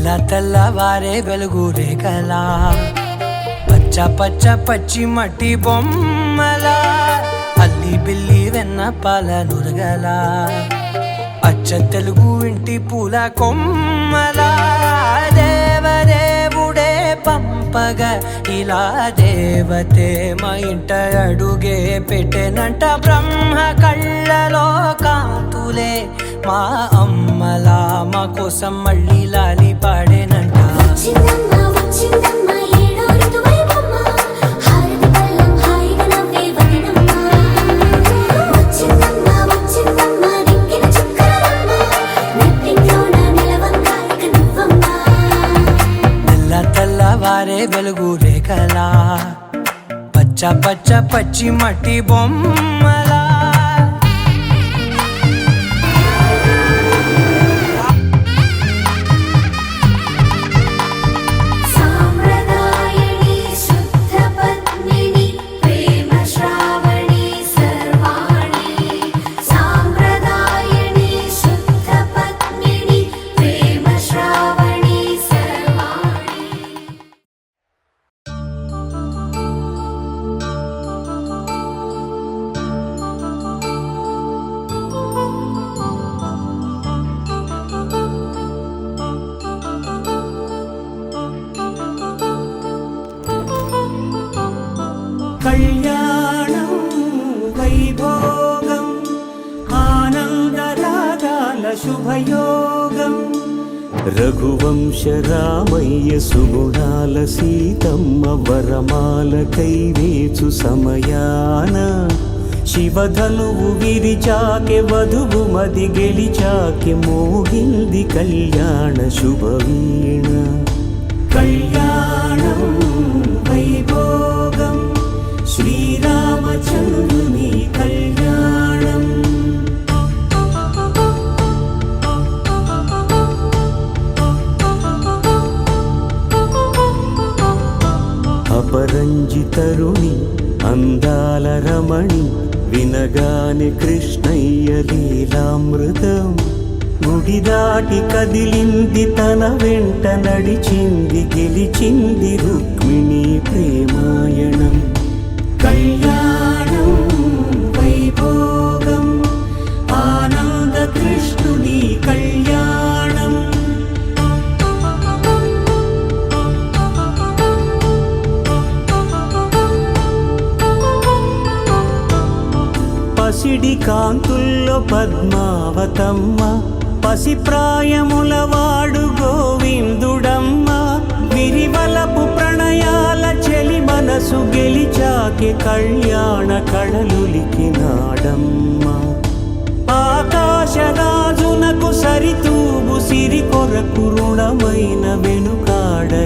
తెల్లవారే వెలుగు రేఖలా పచ్చ పచ్చ పచ్చి మట్టి బొమ్మలా అల్లి బిల్లి వెన్న పాల నురగలా అచ్చ తెలుగు ఇంటి పూల కొమ్మలా దేవదేవుడే పంపగా ఇలా దేవతే మా ఇంట అడుగే పెట్టెనంట బ్రహ్మ కళ్ళలో కాంతులే మా అమ్మలా మా కోసం మళ్ళీ లాలి పాడేనంట. తెల్లవారే వెలుగు రేఖలా పచ్చ పచ్చ పచ్చి మట్టి బొమ్మలా కళ్యాణం వైభోగం ఆనందరాగాల శుభయోగం రఘువంశ రామయ్య సుగుణాల సీతమ్మ వరమాల కైవేచు సమయాన శివధనువు విరిచాకె వధువు మది గెలిచాకె మోగింది కళ్యాణ శుభవీణ. కళ్యాణం వైభోగం శ్రీరామచంద్రుని కళ్యాణం. అపరంజితరుణి అందాల రమణి వినగానే కృష్ణయ్య లీలామృతం గుడి దాటి కదిలింది తన వెంట నడిచింది గెలిచింది రుక్మిణి ప్రేమాయణం. కళ్యాణం వైభోగం ఆనంద కృష్ణుని కళ్యాణం. పసిడి కాంతుల్లో పద్మావతమ్మ పసిప్రాయముల వాడు గోవిందుడమ్మ విరివలపు ప్రణయాల చెలి మనసు గెలిచాకె కళ్యాణ కళలులికినాడమ్మ. ఆకాశరాజునకు సరితూబు సిరి కొరకు రుణమైన వెనుకాడలేదమ్మా.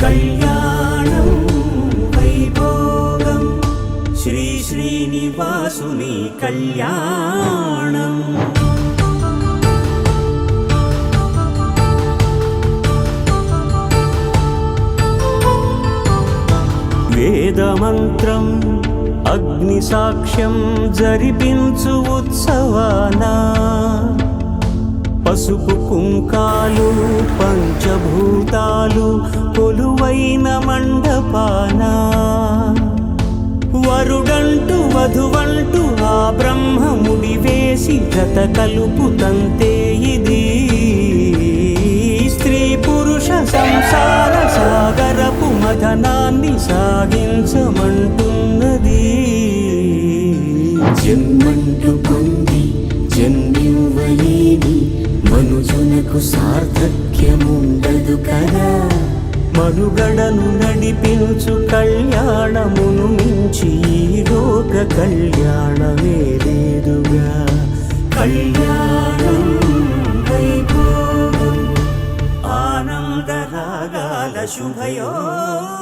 కళ్యాణం వైభోగం శ్రీ శ్రీనివాసుని కళ్యాణం. వేదమంత్రం అగ్ని సాక్ష్యం జరిపించు ఉత్సవాన పసుపు కుంకాలు పంచభూతాలు కొలువైన మండపాన వరుడంటూ వధువంటూ ఆ బ్రహ్మముడి వేసి జత కలుపుతంతే ఇది స్త్రీ పురుష సంసార సాగరపు మథనాన్ని సాగించమంటున్నది. జన్మంటూ పొంది జన్మివ్వలేని మనుజునకు సార్థక్యముండదు కదా. మనుగడను నడిపించు కళ్యాణమును మించి ఈ లోక కళ్యాణమే లేదుగా. కళ్యాణం వైభోగం ఆనందరాగాల శుభయోగం.